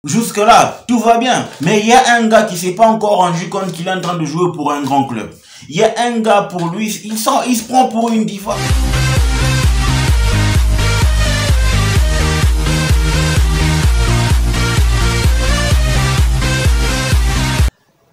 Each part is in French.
Jusque-là, tout va bien. Mais il y a un gars qui s'est pas encore rendu compte qu'il est en train de jouer pour un grand club. Il y a un gars, pour lui, il se prend pour une diva.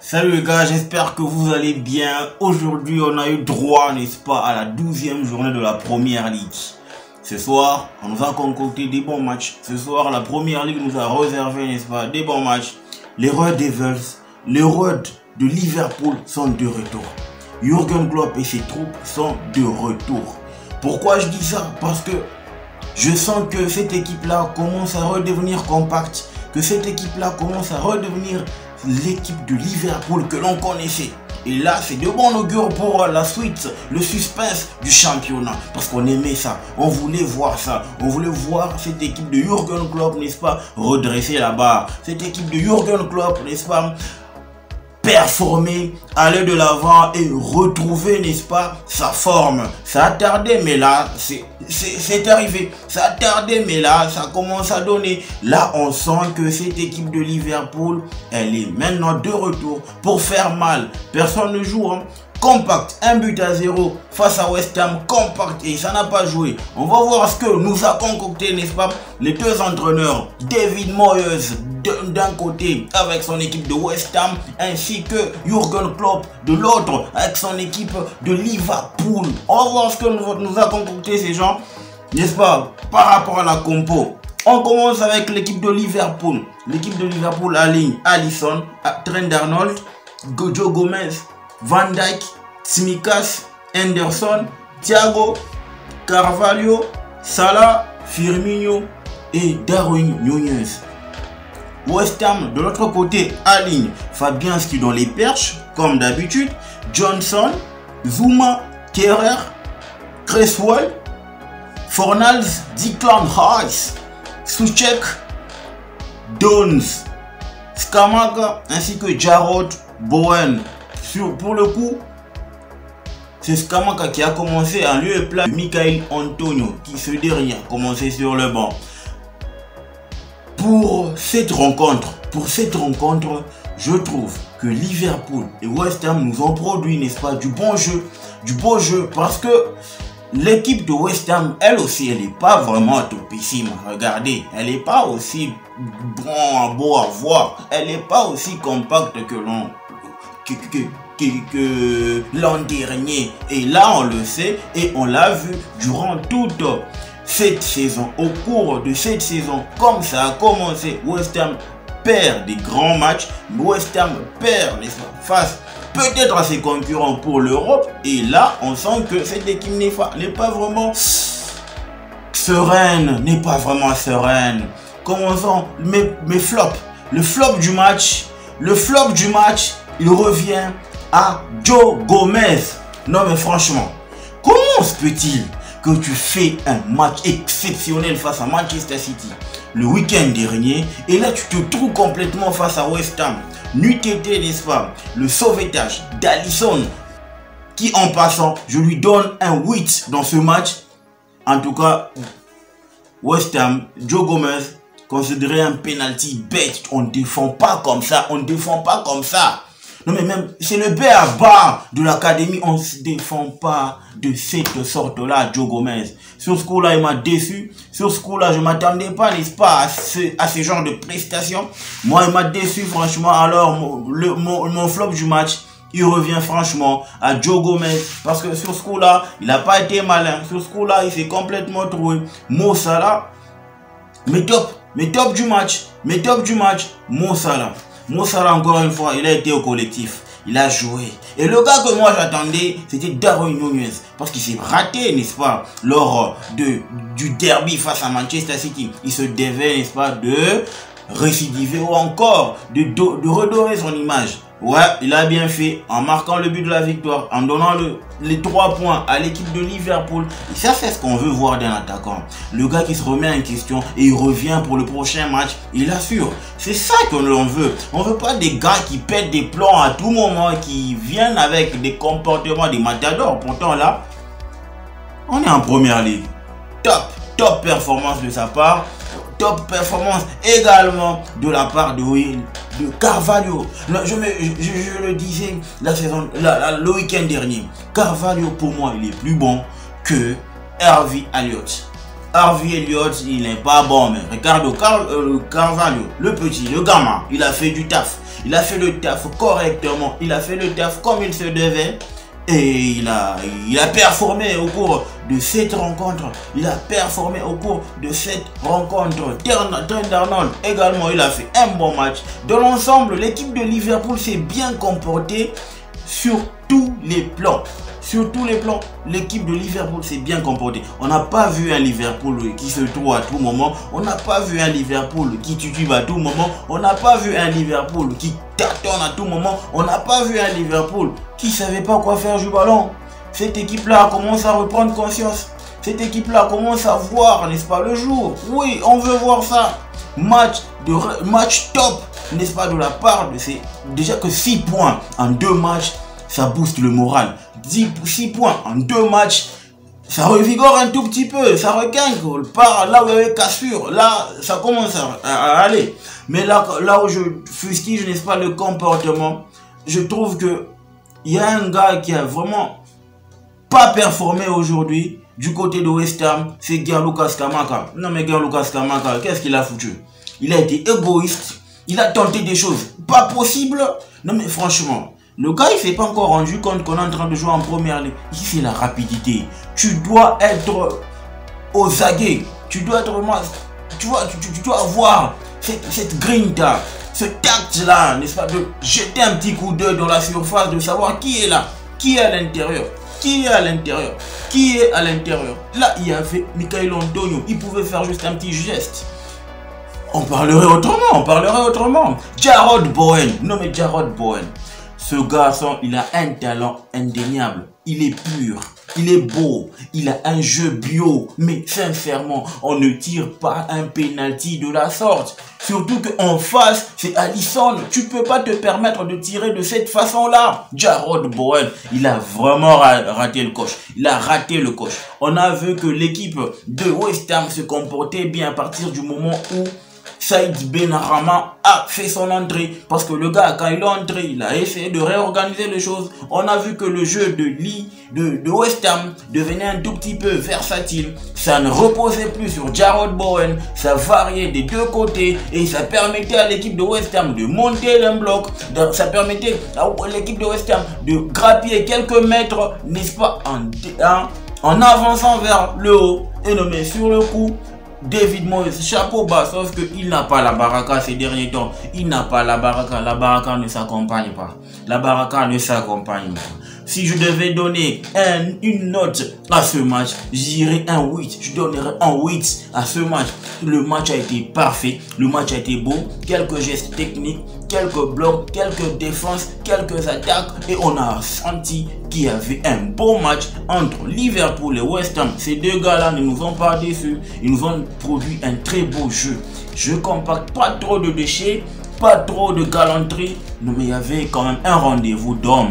Salut les gars, j'espère que vous allez bien. Aujourd'hui, on a eu droit, n'est-ce pas, à la 12e journée de la Première Ligue. Ce soir, on nous a concocté des bons matchs. Ce soir, la Première Ligue nous a réservé, n'est-ce pas, des bons matchs. Les Red Devils, les Red de Liverpool sont de retour. Jürgen Klopp et ses troupes sont de retour. Pourquoi je dis ça? Parce que je sens que cette équipe-là commence à redevenir compacte. Que cette équipe-là commence à redevenir l'équipe de Liverpool que l'on connaissait. Et là, c'est de bon augure pour la suite, le suspense du championnat. Parce qu'on aimait ça, on voulait voir ça. On voulait voir cette équipe de Jürgen Klopp, n'est-ce pas, redresser la barre. Cette équipe de Jürgen Klopp, n'est-ce pas, performer, aller de l'avant et retrouver, n'est-ce pas, sa forme. Ça a tardé, mais là, c'est arrivé. Ça a tardé, mais là, ça commence à donner. Là, on sent que cette équipe de Liverpool, elle est maintenant de retour pour faire mal. Personne ne joue, hein. Compact, 1-0 face à West Ham, compact, et ça n'a pas joué. On va voir ce que nous a concocté, n'est-ce pas, les deux entraîneurs, David Moyes d'un côté avec son équipe de West Ham, ainsi que Jürgen Klopp de l'autre avec son équipe de Liverpool. On va voir ce que nous a concocté ces gens, n'est-ce pas, par rapport à la compo. On commence avec l'équipe de Liverpool. L'équipe de Liverpool aligne Alisson, Trent Arnold, Joe Gomez, Van Dijk, Tsimikas, Henderson, Thiago, Carvalho, Salah, Firmino et Darwin Nunez. West Ham de l'autre côté aligne Fabianski dans les perches comme d'habitude, Johnson, Zouma, Kerrer, Cresswell, Fornals, Declan Rice, Soucek, Downs, Scamaca ainsi que Jarrod Bowen. Pour le coup, c'est Scamaca qui a commencé en lieu et place de Michail Antonio qui ce dernier a commencé sur le banc. Pour cette rencontre, je trouve que Liverpool et West Ham nous ont produit, n'est-ce pas, du beau jeu, parce que l'équipe de West Ham, elle aussi, elle n'est pas vraiment topissime. Regardez, elle n'est pas aussi beau à voir, elle n'est pas aussi compacte que l'an dernier. Et là, on le sait et on l'a vu durant toute cette saison. Au cours de cette saison, comme ça a commencé, West Ham perd des grands matchs. West Ham perd face peut-être à ses concurrents pour l'Europe. Et là, on sent que cette équipe n'est pas vraiment sereine. Commençons mes flops. Le flop du match, il revient à Joe Gomez. Non mais franchement, comment se peut-il que tu fais un match exceptionnel face à Manchester City le week-end dernier et là tu te trouves complètement face à West Ham? N'eût été, n'est-ce pas, le sauvetage d'Alisson qui, en passant, je lui donne un 8 dans ce match. En tout cas, West Ham, Joe Gomez considéré un penalty bête. On ne défend pas comme ça, Non mais même, c'est le b.a.-ba de l'académie, on ne se défend pas de cette sorte-là, Joe Gomez. Sur ce coup-là, il m'a déçu. Sur ce coup-là, je ne m'attendais pas, n'est-ce pas, à ce genre de prestations. Moi, il m'a déçu, franchement. Alors, mon flop du match, il revient franchement à Joe Gomez. Parce que sur ce coup-là, il n'a pas été malin. Sur ce coup-là, il s'est complètement trouvé. Mo Salah, mais top du match, Mo Salah. Mo Salah, encore une fois, il a été au collectif. Il a joué. Et le gars que moi j'attendais, c'était Darwin Nunez. Parce qu'il s'est raté, n'est-ce pas, lors du derby face à Manchester City. Il se devait, n'est-ce pas, de récidiver ou encore de redorer son image. Ouais, il a bien fait en marquant le but de la victoire, en donnant les 3 points à l'équipe de Liverpool. Et ça, c'est ce qu'on veut voir d'un attaquant. Le gars qui se remet en question et il revient pour le prochain match, il assure. C'est ça que l'on veut. On veut pas des gars qui pètent des plombs à tout moment, qui viennent avec des comportements des matadors. Pourtant là, on est en première ligue. Top performance de sa part. top performance également de la part de Carvalho. Je le disais le week-end dernier. Carvalho, pour moi, il est plus bon que Harvey Elliott. Harvey Elliott, il n'est pas bon, mais Ricardo Carvalho, le petit, le gamin, il a fait du taf. Il a fait le taf correctement. Il a fait le taf comme il se devait. Et il a performé au cours de cette rencontre. Il a performé au cours de cette rencontre. Trent Arnold également, il a fait un bon match. Dans l'ensemble, l'équipe de Liverpool s'est bien comportée sur tous les plans. Sur tous les plans, l'équipe de Liverpool s'est bien comportée. On n'a pas vu un Liverpool qui se trouve à tout moment. On n'a pas vu un Liverpool qui titube à tout moment. On n'a pas vu un Liverpool qui tâtonne à tout moment. On n'a pas vu un Liverpool qui ne savait pas quoi faire du ballon. Cette équipe-là commence à reprendre conscience. Cette équipe-là commence à voir, n'est-ce pas, le jour. Oui, on veut voir ça. Match top, n'est-ce pas, de la part de ces... Déjà que 6 points en 2 matchs, ça booste le moral. 6 points en 2 matchs, ça revigore un tout petit peu, ça requinque. Par là où il y avait cassure, là, ça commence à aller. Mais là où je fustige, n'est-ce pas, le comportement, je trouve que il y a un gars qui a vraiment pas performé aujourd'hui du côté de West Ham, c'est Gianluca Scamacca. Non mais Gianluca Scamacca, qu'est-ce qu'il a foutu? Il a été égoïste, il a tenté des choses pas possibles. Non mais franchement, le gars il s'est pas encore rendu compte qu'on est en train de jouer en première ligue. Ici c'est la rapidité. Tu dois être aux aguets. Tu dois être vraiment... Tu dois avoir cette grinta, ce tact là, n'est-ce pas, de jeter un petit coup d'œil dans la surface, de savoir qui est là, qui est à l'intérieur. Qui est à l'intérieur? Qui est à l'intérieur? Là, il y avait Michail Antonio. Il pouvait faire juste un petit geste. On parlerait autrement. Jarrod Bowen. Non mais Jarrod Bowen. Ce garçon, il a un talent indéniable. Il est pur. Il est beau. Il a un jeu bio. Mais sincèrement, on ne tire pas un penalty de la sorte. Surtout qu'en face, c'est Alisson. Tu peux pas te permettre de tirer de cette façon-là. Jarrod Bowen, il a vraiment raté le coche. Il a raté le coche. On a vu que l'équipe de West Ham se comportait bien à partir du moment où Saïd Benrahma a fait son entrée. Parce que le gars, quand il est entré, il a essayé de réorganiser les choses. On a vu que le jeu de West Ham devenait un tout petit peu versatile. Ça ne reposait plus sur Jarrod Bowen. Ça variait des deux côtés. Et ça permettait à l'équipe de West Ham de monter un bloc. Ça permettait à l'équipe de West Ham de grappiller quelques mètres, n'est-ce pas, en avançant vers le haut. Et non mais sur le coup, David Moyes, chapeau bas, sauf qu'il n'a pas la baraka ces derniers temps. Il n'a pas la baraka. La baraka ne s'accompagne pas. La baraka ne s'accompagne pas. Si je devais donner une note à ce match, j'irais un 8. Je donnerais un 8 à ce match. Le match a été parfait. Le match a été beau. Quelques gestes techniques, quelques blocs, quelques défenses, quelques attaques. Et on a senti qu'il y avait un bon match entre Liverpool et West Ham. Ces deux gars-là ne nous ont pas déçus. Ils nous ont produit un très beau jeu. Je compacte, pas trop de déchets, pas trop de galanterie. Non, mais il y avait quand même un rendez-vous d'hommes.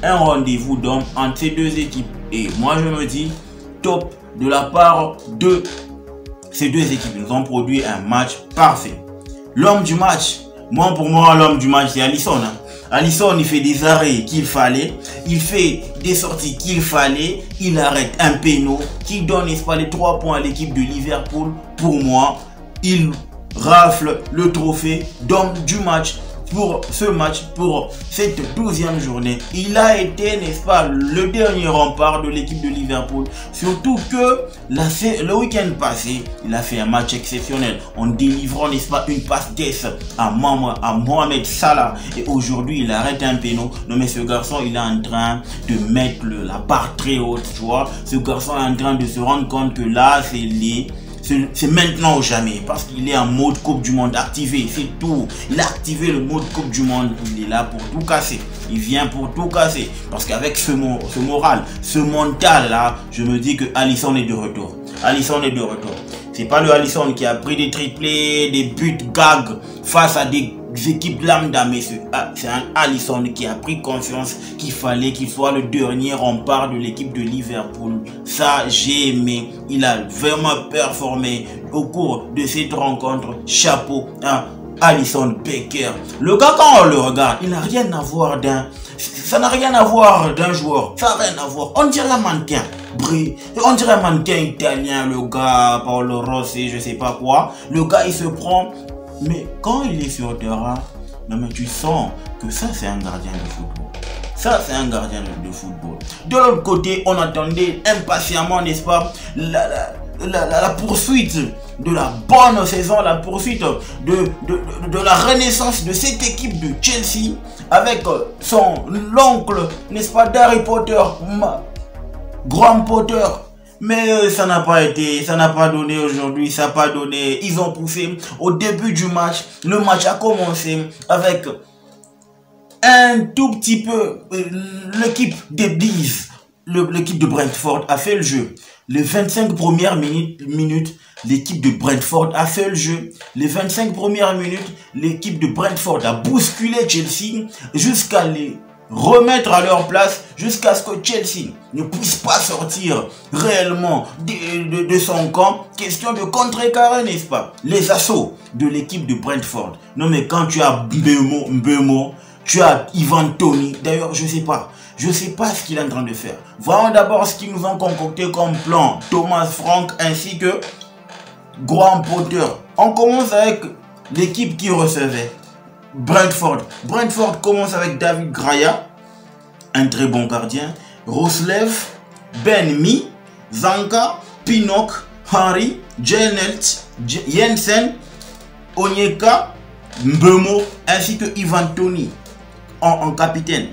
Un rendez-vous d'hommes entre ces deux équipes. Et moi je me dis, top de la part de ces deux équipes. Ils ont produit un match parfait. L'homme du match, pour moi l'homme du match c'est Alisson. Alisson, il fait des arrêts qu'il fallait, il fait des sorties qu'il fallait, il arrête un péno qui donne, n'est-ce pas, les 3 points à l'équipe de Liverpool. Pour moi, il rafle le trophée d'homme du match. Pour ce match, pour cette 12e journée, il a été, n'est-ce pas, le dernier rempart de l'équipe de Liverpool. Surtout que le week-end passé, il a fait un match exceptionnel en délivrant, n'est-ce pas, une passe d'ess à Mohamed Salah. Et aujourd'hui, il arrête un péno. Non mais ce garçon, il est en train de mettre la barre très haute, tu vois. Ce garçon est en train de se rendre compte que là, c'est maintenant ou jamais, parce qu'il est en mode Coupe du Monde activé, c'est tout. Il a activé le mode Coupe du Monde, il est là pour tout casser. Il vient pour tout casser, parce qu'avec ce moral, ce mental là, je me dis que Alisson est de retour. Alisson est de retour. C'est pas le Alisson qui a pris des triplés, des buts gags face à des équipes lambda, mais c'est un Alisson qui a pris conscience qu'il fallait qu'il soit le dernier rempart de l'équipe de Liverpool. Ça, j'ai aimé. Il a vraiment performé au cours de cette rencontre. Chapeau à Alisson Becker. Le gars, quand on le regarde, il n'a rien à voir ça n'a rien à voir d'un joueur. Ça n'a rien à voir. On dirait un mannequin. On dirait un mannequin italien, le gars, Paolo Rossi, je sais pas quoi. Le gars, il se prend. Mais quand il est sur le terrain, non mais tu sens que ça, c'est un gardien de football. Ça, c'est un gardien de football. De l'autre côté, on attendait impatiemment, n'est-ce pas, la poursuite de la bonne saison, la poursuite de la renaissance de cette équipe de Chelsea avec l'oncle, n'est-ce pas, d'Harry Potter, Graham Potter. Mais ça n'a pas été, ça n'a pas donné aujourd'hui, ça n'a pas donné. Ils ont poussé au début du match. Le match a commencé avec un tout petit peu l'équipe des Bees. L'équipe de Brentford a fait le jeu. Les 25 premières minutes, l'équipe de Brentford a fait le jeu. Les 25 premières minutes, l'équipe de Brentford a bousculé Chelsea jusqu'à les remettre à leur place, jusqu'à ce que Chelsea ne puisse pas sortir réellement de son camp. Question de contrecarrer, n'est-ce pas, les assauts de l'équipe de Brentford. Non mais quand tu as Mbeumo, tu as Ivan Toney, d'ailleurs je sais pas ce qu'il est en train de faire. Voyons d'abord ce qu'ils nous ont concocté comme plan, Thomas Frank ainsi que Graham Potter. On commence avec l'équipe qui recevait Brentford. Brentford commence avec David Raya, un très bon gardien, Roslev, Ben Mee, Zanka, Pinnock, Henry, Jenelt, Jensen, Onyeka, Mbeumo ainsi que Ivan Toney en capitaine.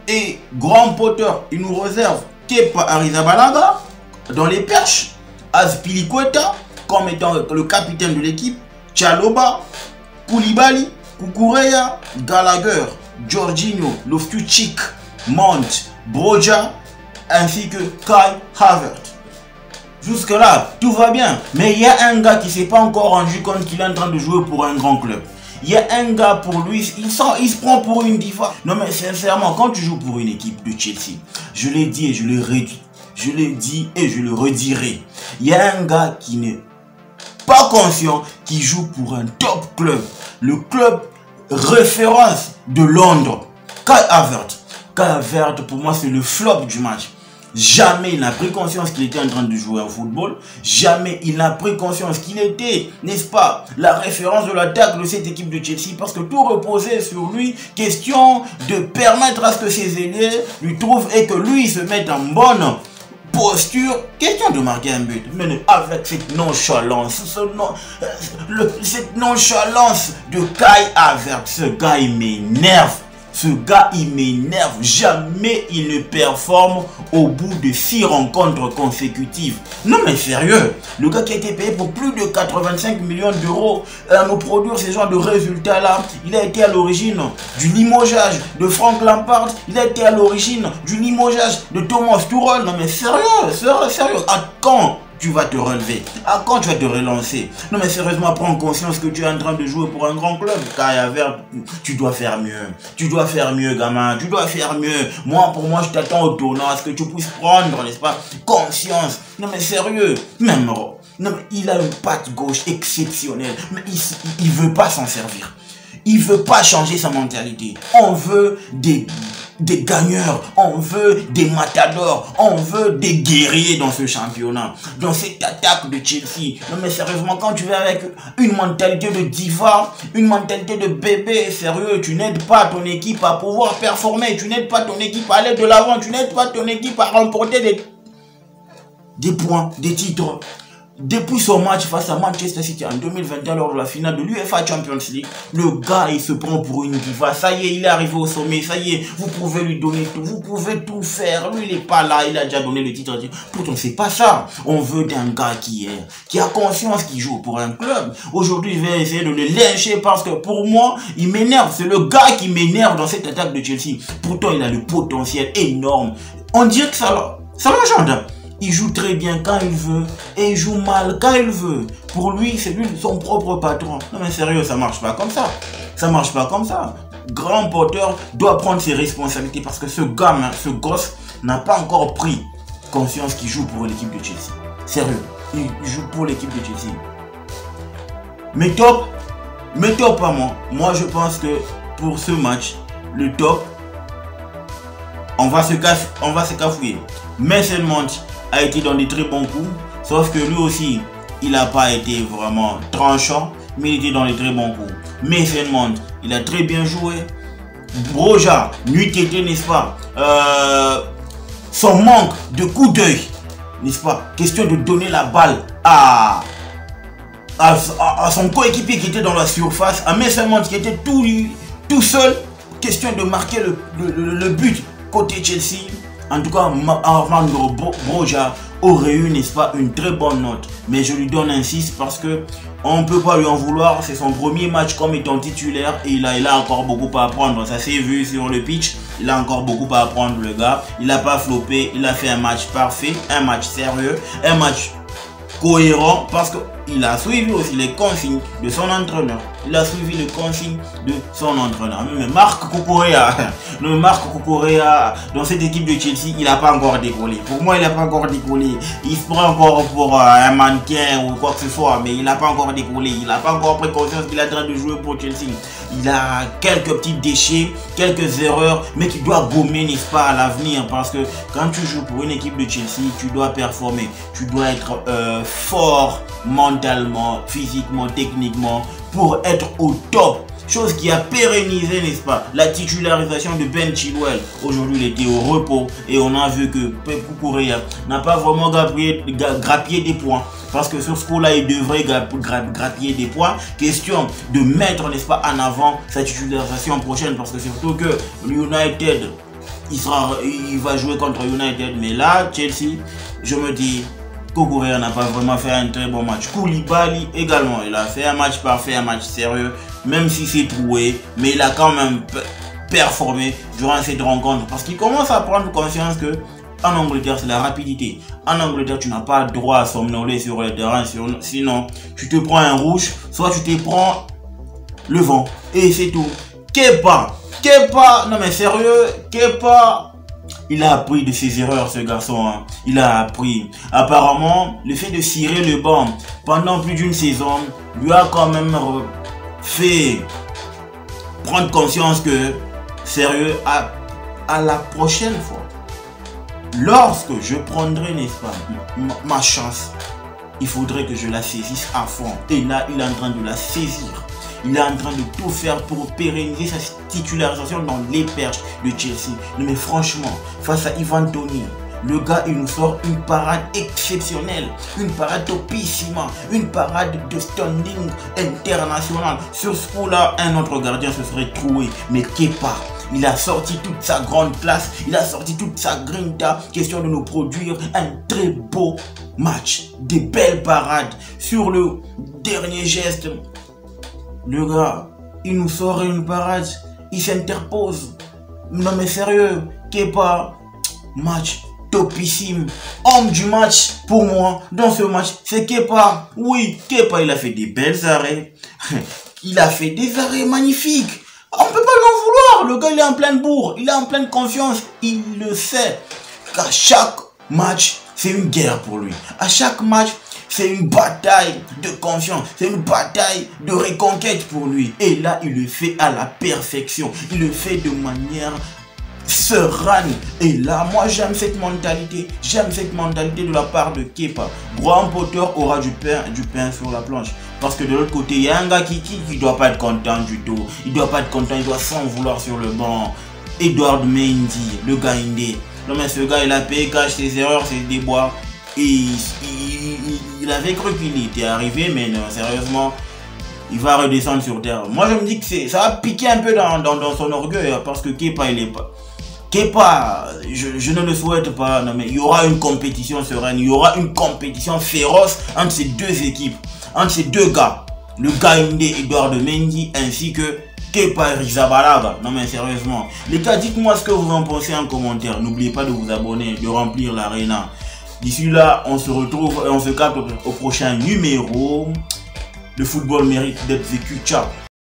Et Graham Potter, il nous réserve Kepa Arrizabalaga dans les perches, Azpilicueta comme étant le capitaine de l'équipe, Chalobah, Koulibaly, Kukureya, Gallagher, Jorginho, Loftus-Cheek, Mount, Broja, ainsi que Kai Havertz. Jusque là, tout va bien. Mais il y a un gars qui ne s'est pas encore rendu compte qu'il est en train de jouer pour un grand club. Il y a un gars pour lui, il se prend pour une diva. Non mais sincèrement, quand tu joues pour une équipe de Chelsea, je l'ai dit et je l'ai dit et je le redirai. Il y a un gars qui n'est pas conscient qu'il joue pour un top club. Le club référence de Londres. Kai Havertz. Kai Havertz, pour moi, c'est le flop du match. Jamais il n'a pris conscience qu'il était en train de jouer au football. Jamais il n'a pris conscience qu'il était, n'est-ce pas, la référence de l'attaque de cette équipe de Chelsea. Parce que tout reposait sur lui. Question de permettre à ce que ses ailiers lui trouvent et que lui se mette en bonne posture. Question de marquer un but. Mais avec cette nonchalance, cette nonchalance de Kai Havertz, ce gars il m'énerve. Ce gars, il m'énerve. Jamais il ne performe au bout de 6 rencontres consécutives. Non mais sérieux, le gars qui a été payé pour plus de 85 millions d'euros à nous produire ce genre de résultats-là, il a été à l'origine du limogeage de Frank Lampard, il a été à l'origine du limogeage de Thomas Tuchel. Non mais sérieux, à quand tu vas te relever? À quand tu vas te relancer? Non mais sérieusement, prends conscience que tu es en train de jouer pour un grand club. Kai Havertz, tu dois faire mieux. Tu dois faire mieux, gamin. Tu dois faire mieux. Pour moi, je t'attends au tournant à ce que tu puisses prendre, n'est-ce pas, conscience. Non mais sérieux, même non mais il a une patte gauche exceptionnelle. Mais il veut pas s'en servir. Il veut pas changer sa mentalité. On veut des gagneurs, on veut des matadors, on veut des guerriers dans ce championnat, dans cette attaque de Chelsea. Non mais sérieusement, quand tu viens avec une mentalité de diva, une mentalité de bébé, sérieux, tu n'aides pas ton équipe à pouvoir performer, tu n'aides pas ton équipe à aller de l'avant, tu n'aides pas ton équipe à remporter des points, des titres. Depuis son match face à Manchester City en 2021 lors de la finale de l'UEFA Champions League, le gars il se prend pour une diva. Ça y est, il est arrivé au sommet. Ça y est, vous pouvez lui donner tout. Vous pouvez tout faire. Lui il n'est pas là. Il a déjà donné le titre. Pourtant c'est pas ça. On veut d'un gars qui a conscience qu'il joue pour un club. Aujourd'hui je vais essayer de le lyncher parce que pour moi il m'énerve. C'est le gars qui m'énerve dans cette attaque de Chelsea. Pourtant il a le potentiel énorme. On dirait que ça l'enchante. Il joue très bien quand il veut et il joue mal quand il veut. Pour lui, c'est lui son propre patron. Non mais sérieux, ça marche pas comme ça. Ça marche pas comme ça. Grand porteur doit prendre ses responsabilités parce que ce gamin, ce gosse n'a pas encore pris conscience qu'il joue pour l'équipe de Chelsea. Sérieux, il joue pour l'équipe de Chelsea. Mais top à moi. Moi je pense que pour ce match, le top, on va se cafouiller. Mason Mount a été dans des très bons coups, sauf que lui aussi, il n'a pas été vraiment tranchant, mais il était dans des très bons coups. Mason Mount, il a très bien joué. Broja, nuit était, n'est-ce pas, son manque de coup d'œil, n'est-ce pas, question de donner la balle à son coéquipier qui était dans la surface, à Mason Mount qui était tout seul, question de marquer le but côté Chelsea. En tout cas, Armando Broja aurait eu, n'est-ce pas, une très bonne note. Mais je lui donne un 6 parce que on ne peut pas lui en vouloir. C'est son premier match comme étant titulaire et il a encore beaucoup à apprendre. Ça s'est vu sur le pitch. Il a encore beaucoup à apprendre, le gars. Il n'a pas floppé. Il a fait un match parfait, un match sérieux, un match cohérent parce qu'il a suivi aussi les consignes de son entraîneur. Il a suivi les consignes de son entraîneur. Mais Marc Cucurella, dans cette équipe de Chelsea, il n'a pas encore décollé. Pour moi, il n'a pas encore décollé. Il se prend encore pour un mannequin ou quoi que ce soit, mais il n'a pas encore décollé. Il n'a pas encore pris conscience qu'il est en train de jouer pour Chelsea. Il a quelques petits déchets, quelques erreurs, mais qu'il doit gommer, n'est-ce pas, à l'avenir. Parce que quand tu joues pour une équipe de Chelsea, tu dois performer. Tu dois être fort mentalement, physiquement, techniquement, pour être au top. Chose qui a pérennisé, n'est-ce pas, la titularisation de Ben Chilwell. Aujourd'hui, il était au repos et on a vu que Pep Cucurella n'a pas vraiment grappillé des points. Parce que sur ce coup-là, il devrait grappiller des points. Question de mettre, n'est-ce pas, en avant sa titularisation prochaine. Parce que surtout que United, il va jouer contre United. Mais là, Chelsea, je me dis, Cucurella n'a pas vraiment fait un très bon match. Koulibaly également, il a fait un match parfait, un match sérieux, même si c'est troué, mais il a quand même performé durant cette rencontre parce qu'il commence à prendre conscience que en Angleterre, c'est la rapidité. En Angleterre, tu n'as pas droit à somnoler sur le terrain, sinon tu te prends un rouge, soit tu te prends le vent et c'est tout. Kepa, non mais sérieux, Kepa. Il a appris de ses erreurs, ce garçon. Hein. Il a appris. Apparemment, le fait de cirer le banc pendant plus d'une saison lui a quand même fait prendre conscience que, sérieux, à la prochaine fois, lorsque je prendrai, n'est-ce pas, ma chance, il faudrait que je la saisisse à fond. Et là, il est en train de la saisir. Il est en train de tout faire pour pérenniser sa titularisation dans les perches de Chelsea. Mais franchement, face à Ivan Toney, le gars, il nous sort une parade exceptionnelle, une parade topissima, une parade de standing international. Sur ce coup-là, un autre gardien se serait troué. Mais Kepa, il a sorti toute sa grande classe, il a sorti toute sa grinta, question de nous produire un très beau match. Des belles parades sur le dernier geste. Le gars, il nous sort une parade, il s'interpose. Non mais sérieux, Kepa, match topissime. Homme du match pour moi dans ce match, c'est Kepa. Oui, Kepa, il a fait des belles arrêts. Il a fait des arrêts magnifiques. On ne peut pas l'en vouloir. Le gars, il est en pleine bourre, il est en pleine confiance. Il le sait qu'à chaque match, c'est une guerre pour lui. À chaque match, c'est une bataille de confiance, c'est une bataille de reconquête pour lui. Et là, il le fait à la perfection. Il le fait de manière sereine. Et là, moi, j'aime cette mentalité. J'aime cette mentalité de la part de Kepa. Grand porteur aura du pain sur la planche. Parce que de l'autre côté, il y a un gars qui doit pas être content du tout. Il doit pas être content, il doit s'en vouloir sur le banc. Edouard Mendy, le gars indé. Non mais ce gars, il a payé cash ses erreurs, ses déboires. Et il avait cru qu'il était arrivé, mais non, sérieusement, il va redescendre sur terre. Moi, je me dis que ça va piquer un peu dans son orgueil, parce que Kepa, il est pas... Kepa, je ne le souhaite pas, non, mais il y aura une compétition sereine, il y aura une compétition féroce entre ces deux équipes, entre ces deux gars. Le gars indé Edouard Mendy, ainsi que Kepa Arrizabalaga. Non mais sérieusement, les gars, dites-moi ce que vous en pensez en commentaire. N'oubliez pas de vous abonner, de remplir l'arena. D'ici là, on se retrouve et on se capte au prochain numéro. Le football mérite d'être vécu. Ciao.